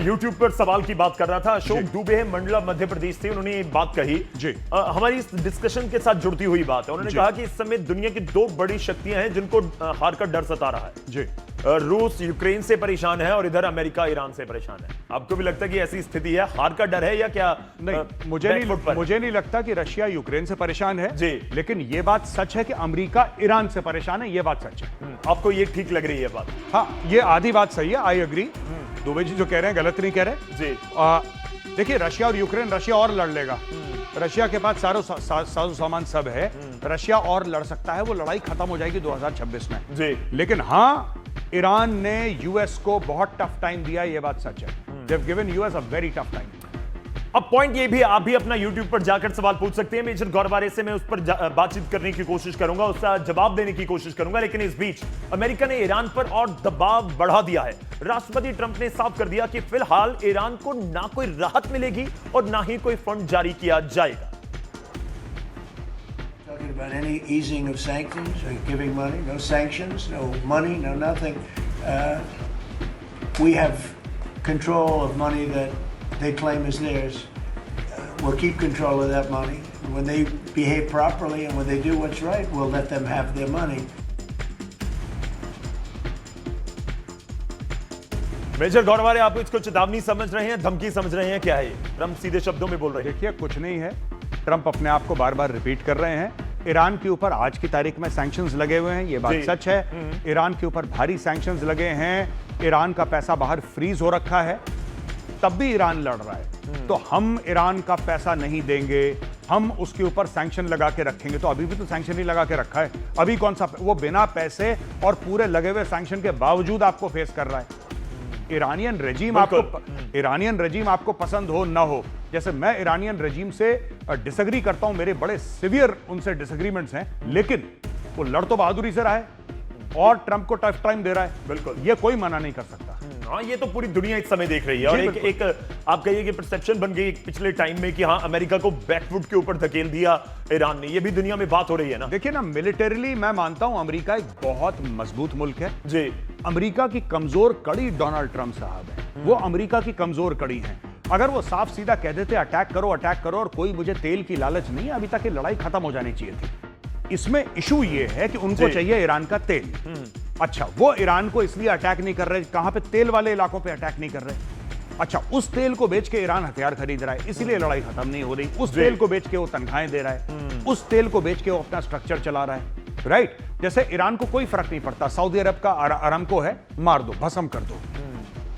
YouTube पर सवाल की बात कर रहा था। अशोक दुबे है, मंडला मध्य प्रदेश से, उन्होंने ये बात कही जी। हमारी इस डिस्कशन के साथ जुड़ती हुई बात है। उन्होंने कहा कि इस समय दुनिया की दो बड़ी शक्तियां हैं जिनको हार का डर सता रहा है जी। रूस यूक्रेन से परेशान है और इधर अमेरिका ईरान से परेशान है। आपको भी लगता है कि ऐसी स्थिति है, हार का डर है या क्या? नहीं, मुझे नहीं लगता कि रशिया यूक्रेन से परेशान है जी। लेकिन यह बात सच है कि अमेरिका ईरान से परेशान है, यह बात सच है। आपको ये ठीक लग रही है बात? हाँ, ये आधी बात सही है, आई एग्री। दुबे जी जो कह रहे हैं गलत नहीं कह रहे जी। देखिए, रशिया और यूक्रेन, रशिया और लड़ लेगा। रशिया के पास साजो सामान सब है, रशिया और लड़ सकता है, वो लड़ाई खत्म हो जाएगी 2026 में जी। लेकिन हाँ, ईरान ने यूएस को बहुत टफ टाइम दिया, ये बात सच है। They have given US a very tough time. अब पॉइंट ये भी, आप भी अपना YouTube पर जाकर सवाल पूछ सकते हैं। मेजर गौरवारे से मैं उस पर बातचीत करने की कोशिश करूंगा, उसका जवाब देने की कोशिश करूंगा। लेकिन इस बीच अमेरिका ने ईरान पर और दबाव बढ़ा दिया है। राष्ट्रपति ट्रंप ने साफ कर दिया कि फिलहाल ईरान को ना कोई राहत मिलेगी और ना ही कोई फंड जारी किया जाएगा। Talking about any easing of sanctions or giving money, no sanctions, no money, no nothing. We have control of money that they claim is theirs. We'll keep control of that money. When they behave properly and when they do what's right, we'll let them have their money. Major गौरवारे, आप इसको चेतावनी समझ रहे हैं, धमकी समझ रहे हैं, क्या है ये? ट्रंप सीधे शब्दों में बोल रहे हैं। देखिए, कुछ नहीं है, ट्रंप अपने आप को बार बार रिपीट कर रहे हैं। ईरान के ऊपर आज की तारीख में सैंक्शंस लगे हुए हैं, ये बात सच है। ईरान के ऊपर भारी सैंक्शंस लगे हैं, ईरान का पैसा बाहर फ्रीज हो रखा है, तब भी ईरान लड़ रहा है। तो हम ईरान का पैसा नहीं देंगे, हम उसके ऊपर सैंक्शन लगा के रखेंगे। तो अभी भी तो सैंक्शन ही लगा के रखा है। अभी कौन सा, वो बिना पैसे और पूरे लगे हुए सैंक्शन के बावजूद आपको फेस कर रहा है। ईरानियन रेजिम आपको पसंद हो ना हो, जैसे मैं ईरानियन रेजिम से डिसएग्री करता हूं, मेरे बड़े सिवियर उनसे डिसएग्रीमेंट्स हैं, लेकिन वो लड़ तो बहादुरी से रहा है और ट्रंप को टफ टाइम दे रहा है। बिल्कुल, ये कोई मना नहीं कर सकता। हाँ, ये तो पूरी दुनिया इस समय देख रही है। और एक आप कहिए कि परसेप्शन बन गई पिछले टाइम में कि हाँ, अमेरिका को बैकफुट के ऊपर धकेल दिया ईरान ने। ये भी दुनिया में बात हो रही है ना। देखिए ना, मिलिटरीली मैं मानता हूं अमेरिका एक बहुत मजबूत मुल्क है जी। अमेरिका की कमजोर कड़ी डोनाल्ड ट्रंप साहब है, वो अमेरिका की कमजोर कड़ी है। अगर वो साफ सीधा कह देते अटैक करो और कोई मुझे तेल की लालच नहीं है, अभी तक ये लड़ाई खत्म हो जानी चाहिए थी। इसमें इशू ये है कि उनको चाहिए ईरान का तेल। अच्छा, वो ईरान को इसलिए अटैक नहीं कर रहे, कहां पे? तेल वाले इलाकों पे अटैक नहीं कर रहे। अच्छा, उस तेल को बेच के ईरान हथियार खरीद रहा है, इसीलिए लड़ाई खत्म नहीं हो रही। उस तेल को बेच के वो तनख्वाहें दे रहा है, उस तेल को बेच के वो अपना स्ट्रक्चर चला रहा है, राइट? जैसे ईरान को कोई फर्क नहीं पड़ता, सऊदी अरब का अरामको है, मार दो, भस्म कर दो।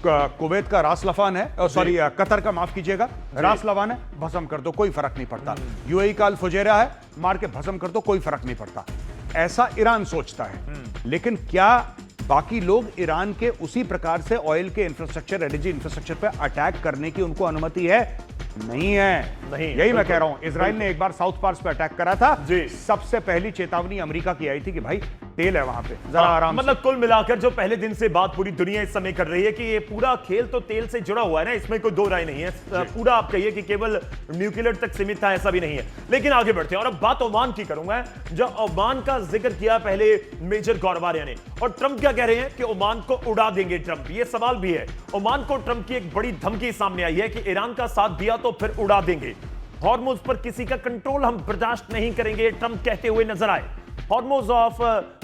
कुवैत का रास लफान है, सॉरी कतर का माफ कीजिएगा, रास लफान है, भस्म कर दो, कोई फर्क नहीं पड़ता। यूएई का अल फुजैरा है, मार के भस्म कर दो, कोई फर्क नहीं पड़ता। ऐसा ईरान सोचता है। लेकिन क्या बाकी लोग ईरान के उसी प्रकार से ऑयल के इंफ्रास्ट्रक्चर, एनर्जी इंफ्रास्ट्रक्चर पे अटैक करने की उनको अनुमति है? नहीं है। नहीं, यही मैं कह रहा हूं। इजराइल ने एक बार साउथ पार्स पे अटैक करा था, जी। सबसे पहली चेतावनी अमेरिका की आई थी कि भाई तेल है वहां पे, जरा आराम मतलब कुल मिलाकर जो पहले दिन से बात पूरी दुनिया इस समय कर रही है कि ये पूरा खेल तो तेल से जुड़ा हुआ है ना, इसमें कोई दो राय नहीं है। पूरा आप कहिए कि केवल न्यूक्लियर तक सीमित था, ऐसा भी नहीं है। लेकिन आगे बढ़ते हैं और अब बात ओमान की करूंगा। जब ओमान का जिक्र किया पहले मेजर गौरवारे ने, और ट्रंप क्या कह रहे हैं कि ओमान को उड़ा देंगे ट्रंप। ये सवाल भी है। ओमान को ट्रंप की एक बड़ी धमकी सामने आई है कि ईरान का साथ दिया तो फिर उड़ा देंगे। हॉर्मुज पर किसी का कंट्रोल हम बर्दाश्त नहीं करेंगे, ट्रंप कहते हुए नजर आए। हॉर्मुज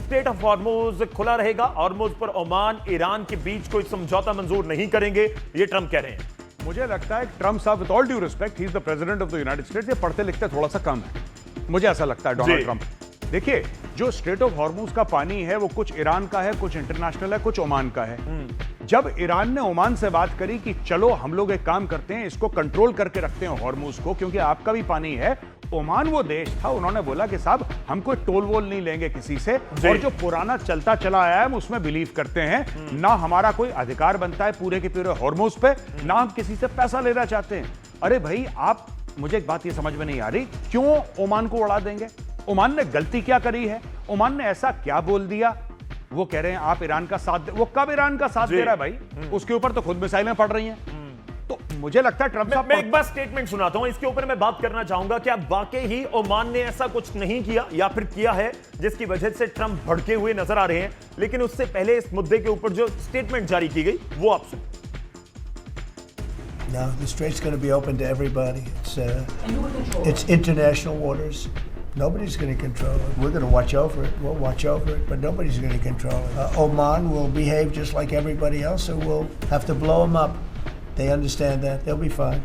स्टेट ऑफ हॉर्मुज खुला रहेगा। हॉर्मुज पर ओमान ईरान के बीच कोई समझौता मंजूर नहीं करेंगे, ये ट्रंप कह रहे हैं। मुझे लगता है ट्रंप साहब, with all due respect, he is the president of the United states, ये पढ़ते लिखते थोड़ा सा कम है, मुझे ऐसा लगता है डोनाल्ड ट्रंप। देखिए, जो स्ट्रेट ऑफ हॉर्मुज का पानी है वो कुछ ईरान का है, कुछ इंटरनेशनल है, कुछ ओमान का है। जब ईरान ने ओमान से बात करी कि चलो हम लोग एक काम करते हैं, इसको कंट्रोल करके रखते हैं हॉर्मुज को, क्योंकि आपका भी पानी है, ओमान वो देश था, उन्होंने बोला कि साहब हम कोई टोल वोल नहीं लेंगे किसी से, और जो पुराना चलता चला आया है हम उसमें बिलीव करते हैं, ना हमारा कोई अधिकार बनता है पूरे के पूरे हॉर्मुज पे, ना हम किसी से पैसा लेना चाहते हैं। अरे भाई, आप, मुझे एक बात ये समझ में नहीं आ रही, क्यों ओमान को उड़ा देंगे? ओमान ने गलती क्या करी है? ओमान ने ऐसा क्या बोल दिया? वो कह रहे हैं आप ईरान का साथ दे, वो कब ईरान का साथ दे रहा है भाई? उसके ऊपर तो खुद मिसाइलें पड़ रही हैं। तो मुझे लगता है ट्रंप साहब, मैं एक बार स्टेटमेंट सुनाता हूं, इसके ऊपर मैं बात करना चाहूंगा कि अब वाकई ही ओमान ने ऐसा कुछ नहीं किया या फिर किया है जिसकी वजह से ट्रंप भड़के हुए नजर आ रहे हैं। लेकिन उससे पहले इस मुद्दे के ऊपर जो स्टेटमेंट जारी की गई वो आप सुनिए। No, the strait's going to be open to everybody. It's international waters. Nobody's going to control it. We're going to watch over it. We'll watch over it, but nobody's going to control it. Oman will behave just like everybody else, so we'll have to blow them up. They understand that. They'll be fine.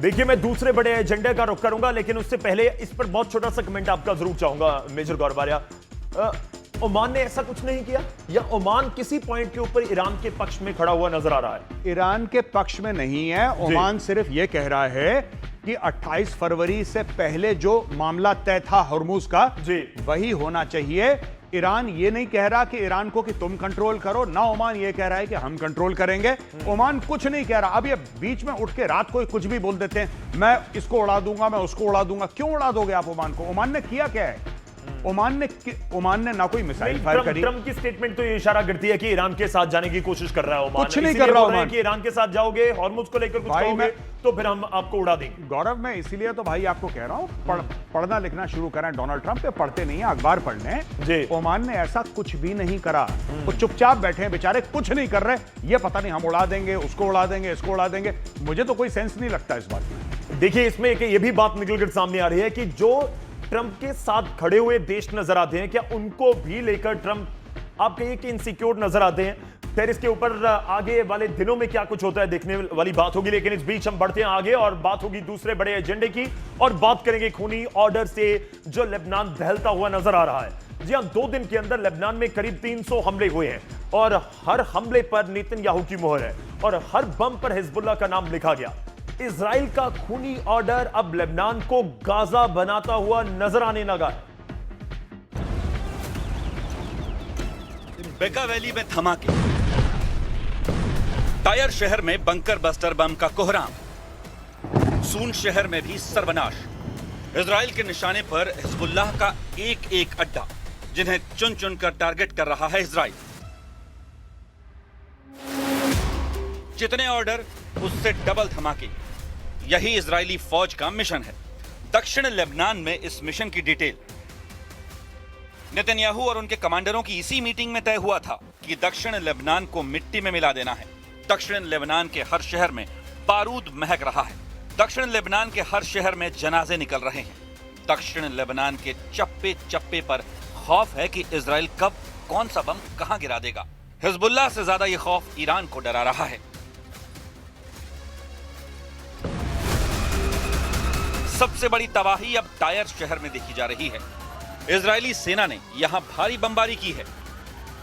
देखिए, मैं दूसरे बड़े एजेंडे का रुख करूंगा, लेकिन उससे पहले इस पर बहुत छोटा सा कमेंट आपका जरूर चाहूंगा मेजर गौरवारिया। ओमान ने ऐसा कुछ नहीं किया, या ओमान किसी पॉइंट के ऊपर ईरान के पक्ष में खड़ा हुआ नजर आ रहा है? ईरान के पक्ष में नहीं है। ओमान सिर्फ यह कह रहा है कि 28 फरवरी से पहले जो मामला तय था हुर्मुज का, जी, वही होना चाहिए। ईरान ये नहीं कह रहा कि ईरान को कि तुम कंट्रोल करो, ना ओमान ये कह रहा है कि हम कंट्रोल करेंगे। ओमान कुछ नहीं कह रहा। अब ये बीच में उठ के रात को कुछ भी बोल देते हैं, मैं इसको उड़ा दूंगा, मैं उसको उड़ा दूंगा। क्यों उड़ा दोगे आप ओमान को? ओमान ने किया क्या है? ओमान ने ना कोई मिसाइल फायर करी। ट्रम्प की स्टेटमेंट तो ये इशारा करती है कि ईरान के साथ जाने की कोशिश कर रहा है ओमान। कुछ नहीं कर रहा ओमान। कि ईरान के साथ जाओगे, हॉर्मुज को लेकर कुछ कहोगे तो फिर हम आपको उड़ा देंगे। गौरव, मैं इसीलिए तो भाई आपको कह रहा हूं, पढ़ना लिखना शुरू करें। डोनाल्ड ट्रंप पे पढ़ते नहीं है, अखबार पढ़ लें। ओमान ने ऐसा कुछ भी नहीं करा। वो चुपचाप बैठे हैं बेचारे, कुछ नहीं कर रहे। ये पता नहीं हम उड़ा देंगे, उसको उड़ा देंगे, इसको उड़ा देंगे। मुझे तो कोई सेंस नहीं लगता इस बात में। देखिए, इसमें एक ये भी बात निकलकर सामने आ रही है कि जो ट्रंप के साथ खड़े हुए देश नजर आते हैं, क्या उनको भी लेकर ट्रंप आप कहिए कि इनसिक्योर नजर आते हैं? फिर इसके ऊपर आगे वाले दिनों में क्या कुछ होता है देखने वाली बात होगी। लेकिन इस बीच हम बढ़ते हैं आगे और बात होगी दूसरे बड़े एजेंडे की, और बात करेंगे खूनी ऑर्डर से जो लेबनान दहलता हुआ नजर आ रहा है। जी हां, 2 दिन के अंदर लेबनान में करीब 300 हमले हुए हैं और हर हमले पर नेतन्याहू की मोहर है और हर बम पर हिजबुल्लाह का नाम लिखा गया। इजराइल का खूनी ऑर्डर अब लेबनान को गाजा बनाता हुआ नजर आने लगा। बेका वैली में धमाके, टायर शहर में बंकर बस्टर बम का कोहराम, सून शहर में भी सर्वनाश। इजराइल के निशाने पर हिजबुल्लाह का एक एक अड्डा, जिन्हें चुन चुन कर टारगेट कर रहा है इजराइल। जितने ऑर्डर उससे डबल धमाके, यही इजरायली फौज का मिशन है। दक्षिण लेबनान में इस मिशन की डिटेल नेतन्याहू और उनके कमांडरों की इसी मीटिंग में तय हुआ था कि दक्षिण लेबनान को मिट्टी में मिला देना है। दक्षिण लेबनान के हर शहर में बारूद महक रहा है। दक्षिण लेबनान के हर शहर में जनाजे निकल रहे हैं। दक्षिण लेबनान के चप्पे चप्पे पर खौफ है कि इजराइल कब कौन सा बम कहां गिरा देगा। हिजबुल्लाह से ज्यादा यह खौफ ईरान को डरा रहा है। सबसे बड़ी तबाही अब टायर शहर में देखी जा रही है। इजरायली सेना ने यहां भारी बमबारी की है।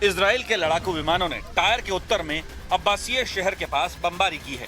इजराइल के लड़ाकू विमानों ने टायर के उत्तर में अब्बासिया शहर के पास बमबारी की है।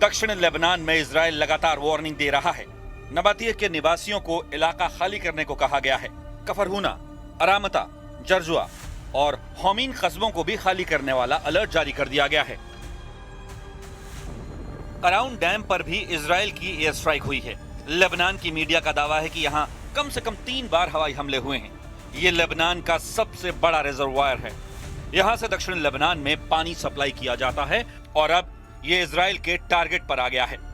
दक्षिण लेबनान में इजराइल लगातार वार्निंग दे रहा है। नबातिया के निवासियों को इलाका खाली करने को कहा गया है। कफरहुना, अरामता, जर्जुआ और होमीन कस्बों को भी खाली करने वाला अलर्ट जारी कर दिया गया है। अराउंड डैम पर भी इजराइल की एयर स्ट्राइक हुई है। लेबनान की मीडिया का दावा है कि यहां कम से कम 3 बार हवाई हमले हुए हैं। ये लेबनान का सबसे बड़ा रिजर्वायर है। यहां से दक्षिण लेबनान में पानी सप्लाई किया जाता है और अब ये इजराइल के टारगेट पर आ गया है।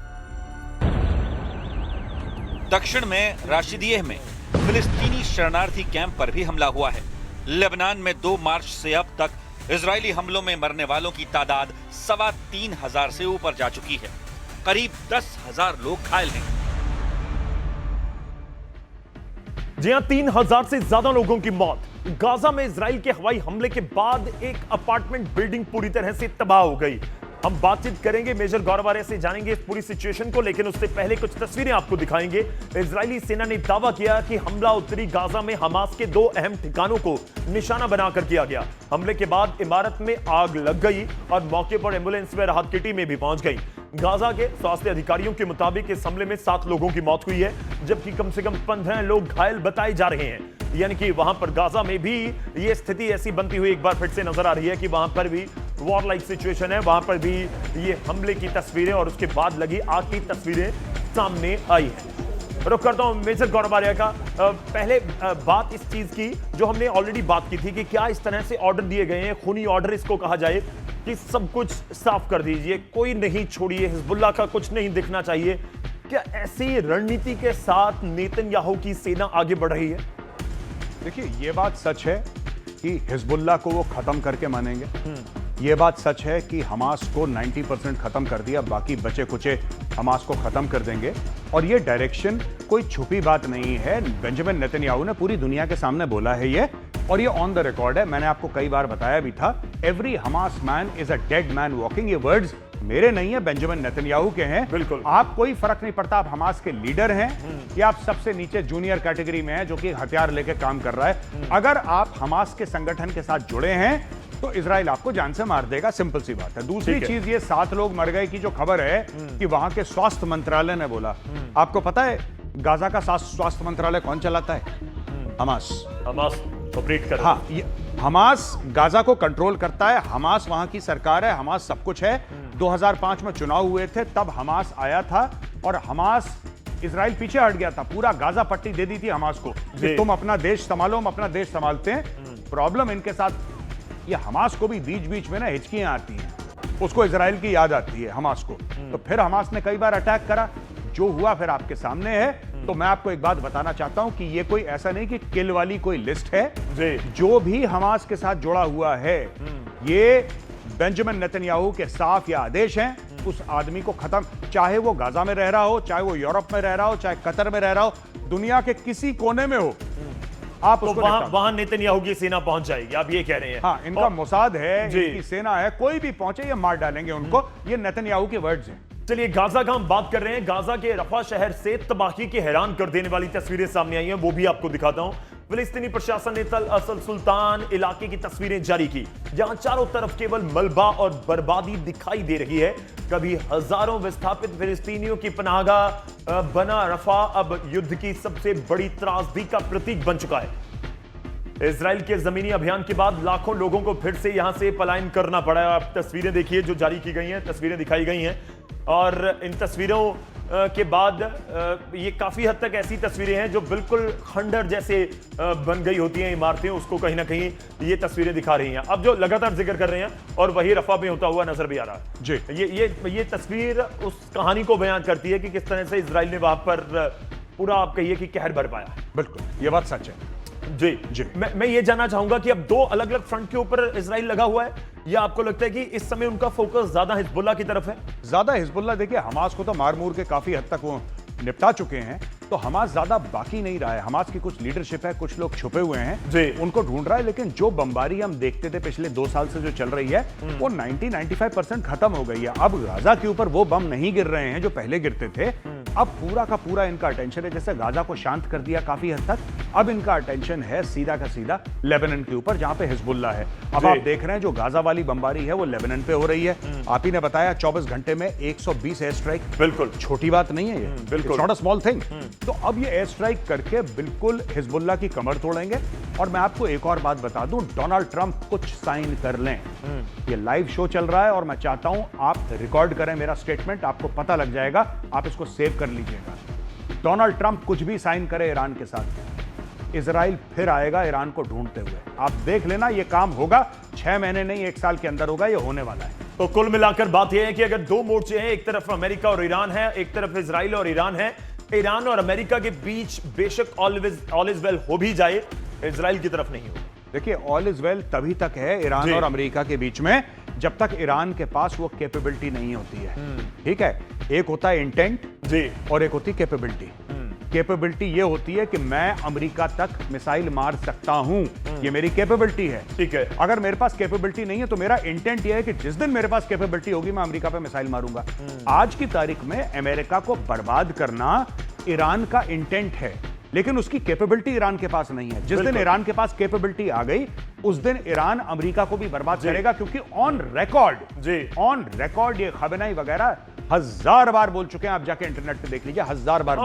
दक्षिण में राशिदियह में फिलिस्तीनी शरणार्थी कैंप पर भी हमला हुआ है। लेबनान में 2 मार्च से अब तक इजरायली हमलों में मरने वालों की तादाद 3,2500 से ऊपर जा चुकी है। करीब 10,000 लोग घायल हैं। जी हां, 3,000 से ज्यादा लोगों की मौत। गाजा में इजराइल के हवाई हमले के बाद एक अपार्टमेंट बिल्डिंग पूरी तरह से तबाह हो गई। हम बातचीत करेंगे मेजर गौरवारिया से, जानेंगे इस पूरी सिचुएशन को, लेकिन उससे पहले कुछ तस्वीरें आपको दिखाएंगे। इजरायली सेना ने दावा किया कि हमला उत्तरी गाजा में हमास के 2 अहम ठिकानों को निशाना बनाकर किया गया। हमले के बाद इमारत में आग लग गई और मौके पर एम्बुलेंस में राहत की टीमें भी पहुंच गई। गाजा के स्वास्थ्य अधिकारियों के मुताबिक इस हमले में 7 लोगों की मौत हुई है, जबकि कम से कम 15 लोग घायल बताए जा रहे हैं। यानी कि वहां पर गाजा में भी ये स्थिति ऐसी बनती हुई एक बार फिर से नजर आ रही है कि वहां पर भी वॉर लाइक सिचुएशन है। वहां पर भी ये हमले की तस्वीरें और उसके बाद लगी आग की तस्वीरें सामने आई है। रुक करता हूं मेजर गौरवारिया का। पहले बात इस चीज की जो हमने ऑलरेडी बात की थी कि क्या इस तरह से ऑर्डर दिए गए हैं, खूनी ऑर्डर इसको कहा जाए, कि सब कुछ साफ कर दीजिए, कोई नहीं छोड़िए, हिजबुल्लाह का कुछ नहीं दिखना चाहिए। क्या ऐसी रणनीति के साथ नेतन्याहू की सेना आगे बढ़ रही है? देखिए, ये बात सच है कि हिजबुल्लाह को वो खत्म करके मानेंगे। ये बात सच है कि हमास को 90% खत्म कर दिया, बाकी बचे कुचे हमास को खत्म कर देंगे। और ये डायरेक्शन कोई छुपी बात नहीं है, बेंजामिन नेतन्याहू ने पूरी दुनिया के सामने बोला है ये, और ये ऑन द रिकॉर्ड है। मैंने आपको कई बार बताया भी था, every Hamas man is a dead man walking. ये वर्ड्स मेरे नहीं है, बेंजामिन नेतन्याहू के हैं। बिल्कुल। आप कोई फर्क नहीं पड़ता, आप हमास के लीडर हैं या आप सबसे नीचे जूनियर कैटेगरी में हैं जो कि हथियार लेके काम कर रहा है। अगर आप हमास के संगठन के साथ जुड़े हैं तो इजराइल आपको जान से मार देगा, सिंपल सी बात है। दूसरी ठीक है। चीज, ये 7 लोग मर गए की जो खबर है कि वहां के स्वास्थ्य मंत्रालय ने बोला, आपको पता है गाजा का स्वास्थ्य मंत्रालय कौन चलाता है? हमास। हमास ऑपरेट कर हाँ, ये हमास गाजा को कंट्रोल करता है, हमास वहां की सरकार है, हमास सब कुछ है। 2005 में चुनाव हुए थे, तब हमास आया था और हमास इजराइल पीछे हट गया था, पूरा गाजा पट्टी दे दी थी हमास को कि तुम अपना देश संभालो, हम अपना देश संभालते हैं। प्रॉब्लम इनके साथ, ये हमास को भी बीच बीच में ना हिचकियां आती हैं, उसको इजराइल की याद आती है हमास को। तो फिर हमास ने कई बार अटैक करा, जो हुआ फिर आपके सामने है। तो मैं आपको एक बात बताना चाहता हूं कि ये कोई ऐसा नहीं कि किल वाली कोई लिस्ट है। जो भी हमास के साथ जुड़ा हुआ है, ये बेंजामिन नेतन्याहू के साफ या आदेश हैं, उस आदमी को खत्म, चाहे वो गाजा में रह रहा हो, चाहे वो यूरोप में रह रहा हो, चाहे कतर में रह रहा हो, दुनिया के किसी कोने में हो, आप तो उसको वहां नेतन्याहू की सेना पहुंच जाएगी, आप ये कह रहे हैं? हाँ, इनका मोसाद है, इनकी सेना है, कोई भी पहुंचे ये मार डालेंगे उनको। ये नेतन्याहू के वर्ड्स हैं। चलिए, गाजा का हम बात कर रहे हैं। गाजा के रफा शहर से तबाही की हैरान कर देने वाली तस्वीरें सामने आई हैं, वो भी आपको दिखाता हूं। फिलिस्तीनी प्रशासन ने तल असल सुल्तान इलाके की तस्वीरें जारी की, जहां चारों तरफ केवल मलबा और बर्बादी दिखाई दे रही है। कभी हजारों विस्थापित फिलिस्तीनियों की पनाहगाह बना रफा अब युद्ध की सबसे बड़ी त्रासदी का प्रतीक बन चुका है। इजराइल के जमीनी अभियान के बाद लाखों लोगों को फिर से यहां से पलायन करना पड़ा। आप तस्वीरें देखिए जो जारी की गई हैं, तस्वीरें दिखाई गई हैं, और इन तस्वीरों के बाद ये काफी हद तक ऐसी तस्वीरें हैं जो बिल्कुल खंडर जैसे बन गई होती हैं इमारतें, उसको कहीं ना कहीं ये तस्वीरें दिखा रही हैं। अब जो लगातार जिक्र कर रहे हैं, और वही रफा में होता हुआ नजर भी आ रहा है जी। ये तस्वीर उस कहानी को बयान करती है कि किस तरह से इजराइल ने वहां पर पूरा, आप कहिए कि कहर बरपाया। बिल्कुल, ये बात सच है जी। मैं ये जानना चाहूंगा कि अब 2 अलग अलग फ्रंट के ऊपर इजराइल लगा हुआ है, या आपको लगता है कि इस समय उनका फोकस ज्यादा हिजबुल्लाह की तरफ है? ज्यादा हिजबुल्लाह। देखिए, हमास को तो मार मूर के काफी हद तक वो निपटा चुके हैं, तो हमास ज्यादा बाकी नहीं रहा है। हमास की कुछ लीडरशिप है, कुछ लोग छुपे हुए हैं जी, उनको ढूंढ रहा है। लेकिन जो बमबारी हम देखते थे पिछले 2 साल से जो चल रही है, वो 90-95% खत्म हो गई है। अब गाजा के ऊपर वो बम नहीं गिर रहे हैं जो पहले गिरते थे। अब पूरा का पूरा इनका अटेंशन है, जैसे गाजा को शांत कर दिया काफी हद तक, अब इनका अटेंशन है सीधा का सीधा लेबनान के ऊपर, जहां पे हिजबुल्लाह है। अब आप देख रहे हैं जो गाजा वाली बमबारी है वो लेबनान पे हो रही है। आप ही ने बताया 24 घंटे में 120 एयर स्ट्राइक, बिल्कुल छोटी बात नहीं है ये, बिल्कुल नॉट अ स्मॉल थिंग। तो अब ये एयर स्ट्राइक करके बिल्कुल हिजबुल्लाह की कमर तोड़ेंगे। और मैं आपको एक और बात बता दूं, डोनाल्ड ट्रंप कुछ साइन कर लें, ये लाइव शो चल रहा है और मैं चाहता हूं आप रिकॉर्ड करें मेरा स्टेटमेंट, आपको पता लग जाएगा, आप इसको सेव कर लीजिएगा। डोनाल्ड ट्रंप कुछ भी साइन करे ईरान के साथ, इजराइल फिर आएगा ईरान को ढूंढते हुए। आप देख लेना, ये काम होगा, 6 महीने नहीं 1 साल के अंदर होगा, ये होने वाला है। तो कुल मिलाकर बात यह है कि अगर 2 मोर्चे हैं, एक तरफ अमेरिका और ईरान है, एक तरफ इजराइल और ईरान है, ईरान और अमेरिका के बीच बेशक ऑल इज वेल हो भी जाए, इजराइल की तरफ नहीं होगा। देखिए, ऑल इज वेल तभी तक है ईरान और अमेरिका के बीच में, जब तक ईरान के पास वो कैपेबिलिटी नहीं होती है। ठीक है, एक होता है इंटेंट जी, और एक होती है कैपेबिलिटी। कैपेबिलिटी ये होती है कि मैं अमेरिका तक मिसाइल मार सकता हूं, ये मेरी कैपेबिलिटी है। ठीक है, अगर मेरे पास कैपेबिलिटी नहीं है तो मेरा इंटेंट ये है कि जिस दिन मेरे पास कैपेबिलिटी होगी मैं अमेरिका पे मिसाइल मारूंगा। आज की तारीख में अमेरिका को बर्बाद करना ईरान का इंटेंट है, लेकिन उसकी कैपेबिलिटी ईरान के पास नहीं है। जिस दिन ईरान के पास कैपेबिलिटी आ गई, उस दिन ईरान अमेरिका को भी बर्बाद करेगा, क्योंकि ऑन रिकॉर्ड ये खबनाई वगैरह 1000 बार बोल चुके हैं। आप जाके इंटरनेट पे देख लीजिए, 1000 बार।